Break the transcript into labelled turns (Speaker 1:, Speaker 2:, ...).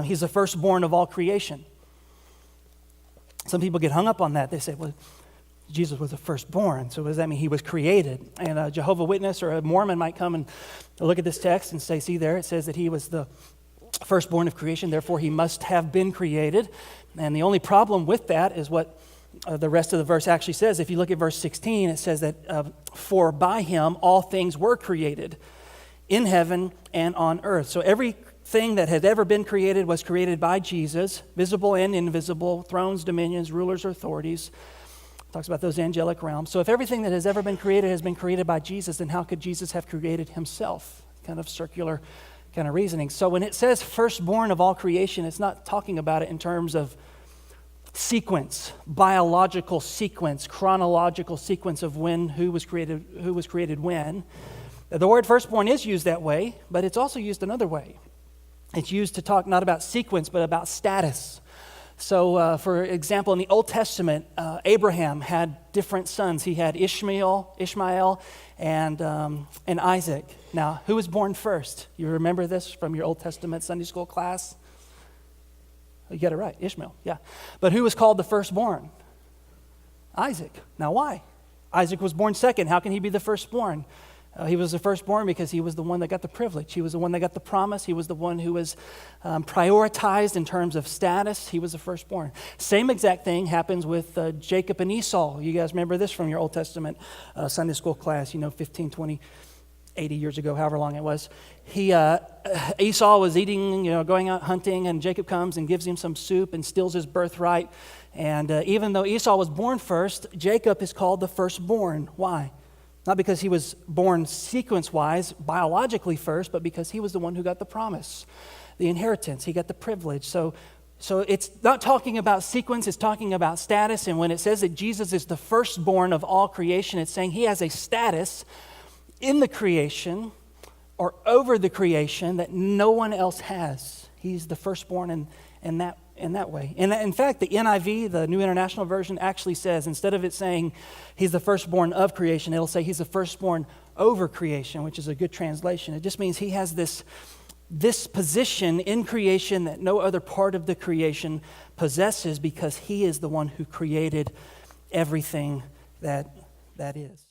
Speaker 1: He's the firstborn of all creation. Some people get hung up on that. They say, well, Jesus was the firstborn, so what does that mean? He was created. And a Jehovah's Witness or a Mormon might come and look at this text and say, see there, it says that he was the firstborn of creation, therefore he must have been created. And the only problem with that is what the rest of the verse actually says. If you look at verse 16, it says that for by him all things were created in heaven and on earth. So everything that had ever been created was created by Jesus, visible and invisible, thrones, dominions, rulers, or authorities. Talks about those angelic realms. So if everything that has ever been created has been created by Jesus, then how could Jesus have created himself? Kind of circular kind of reasoning. So when it says firstborn of all creation, it's not talking about it in terms of sequence, biological sequence, chronological sequence of who was created when. The word firstborn is used that way, but it's also used another way. It's used to talk not about sequence, but about status. So, for example, in the Old Testament, Abraham had different sons. He had Ishmael, and Isaac. Now, who was born first? You remember this from your Old Testament Sunday school class? You got it right, Ishmael, yeah. But who was called the firstborn? Isaac. Now, why? Isaac was born second. How can he be the firstborn? He was the firstborn because he was the one that got the privilege. He was the one that got the promise. He was the one who was prioritized in terms of status. He was the firstborn. Same exact thing happens with Jacob and Esau. You guys remember this from your Old Testament Sunday school class, 15, 20, 80 years ago, however long it was. Esau was eating, going out hunting, and Jacob comes and gives him some soup and steals his birthright. And even though Esau was born first, Jacob is called the firstborn. Why? Not because he was born sequence-wise, biologically first, but because he was the one who got the promise, the inheritance. He got the privilege. So it's not talking about sequence, it's talking about status. And when it says that Jesus is the firstborn of all creation, it's saying he has a status in the creation or over the creation that no one else has. He's the firstborn in that way. And in fact, the NIV, the New International Version, actually says, instead of it saying he's the firstborn of creation, it'll say he's the firstborn over creation, which is a good translation. It just means he has this position in creation that no other part of the creation possesses because he is the one who created everything that is.